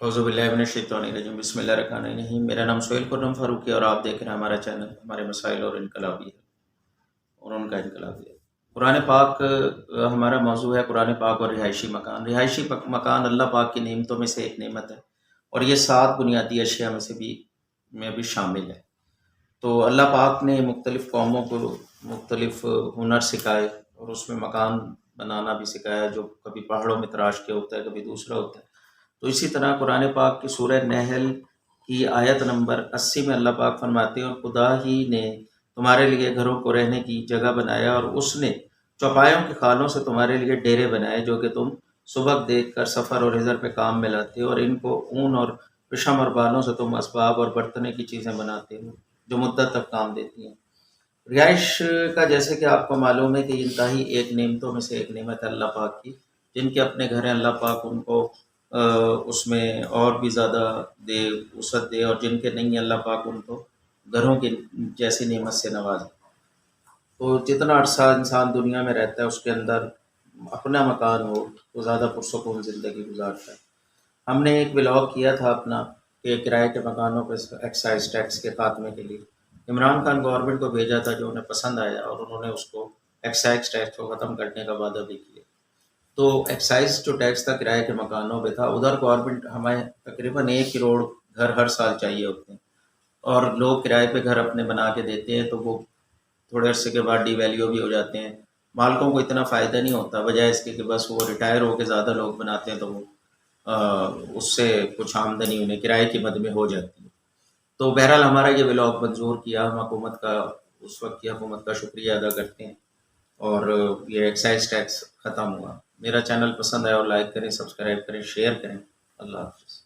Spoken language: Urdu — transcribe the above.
اعوذ باللہ من الشیطان الرجیم، بسم اللہ الرحمن الرحیم۔ میرا نام سہیل خرم فاروق ہے اور آپ دیکھ رہے ہیں ہمارا چینل ہمارے مسائل اور انقلابی ہے اور ان کا انقلابی ہے۔ قرآن پاک ہمارا موضوع ہے، قرآن پاک اور رہائشی مکان۔ رہائشی مکان اللہ پاک کی نعمتوں میں سے ایک نعمت ہے اور یہ 7 بنیادی اشیاء میں بھی شامل ہے۔ تو اللہ پاک نے مختلف قوموں کو مختلف ہنر سکھائے اور اس میں مکان بنانا بھی سکھایا، جو کبھی پہاڑوں میں تراش کے ہوتا ہے، کبھی دوسرا ہوتا ہے۔ تو اسی طرح قرآن پاک کی سورہ نحل کی آیت نمبر 80 میں اللہ پاک فرماتے ہیں، اور خدا ہی نے تمہارے لیے گھروں کو رہنے کی جگہ بنایا اور اس نے چوپایوں کی خالوں سے تمہارے لیے ڈیرے بنائے، جو کہ تم سبق دیکھ کر سفر اور حضر پہ کام میں لاتے ہو، اور ان کو اون اور پشم اور بالوں سے تم اسباب اور برتنے کی چیزیں بناتے ہو جو مدت تک کام دیتی ہیں۔ رہائش کا جیسے کہ آپ کو معلوم ہے کہ انتہائی ایک نعمتوں میں سے ایک نعمت ہے اللہ پاک کی۔ جن کے اپنے گھر ہیں اللہ پاک ان کو اس میں اور بھی زیادہ دے، وسعت دے، اور جن کے نہیں ہیں اللہ پاک ان کو گھروں کی جیسی نعمت سے نوازے۔ تو جتنا عرصہ انسان دنیا میں رہتا ہے اس کے اندر اپنا مکان ہو تو زیادہ پرسکون زندگی گزارتا ہے۔ ہم نے ایک بلاگ کیا تھا اپنا کہ کرائے کے مکانوں پہ ایکسائز ٹیکس کے خاتمے کے لیے عمران خان گورنمنٹ کو بھیجا تھا، جو انہیں پسند آیا اور انہوں نے اس کو ایکسائز ٹیکس کو ختم کرنے کا وعدہ بھی کیا۔ تو ایکسائز جو ٹیکس تھا کرائے کے مکانوں پہ تھا، ادھر گورنمنٹ ہمیں تقریباً 1 کروڑ گھر ہر سال چاہیے ہوتے ہیں، اور لوگ کرائے پہ گھر اپنے بنا کے دیتے ہیں، تو وہ تھوڑے عرصے کے بعد ڈی ویلیو بھی ہو جاتے ہیں۔ مالکوں کو اتنا فائدہ نہیں ہوتا، بجائے اس کے کہ بس وہ ریٹائر ہو کے زیادہ لوگ بناتے ہیں تو وہ اس سے کچھ آمدنی انہیں کرائے کی مد میں ہو جاتی ہے۔ تو بہرحال ہمارا یہ ولاگ منظور کیا، ہم حکومت کا اس وقت کی حکومت کا شکریہ ادا کرتے ہیں، اور یہ ایکسائز ٹیکس ختم ہوا۔ میرا چینل پسند آیا اور لائک کریں، سبسکرائب کریں، شیئر کریں۔ اللہ حافظ۔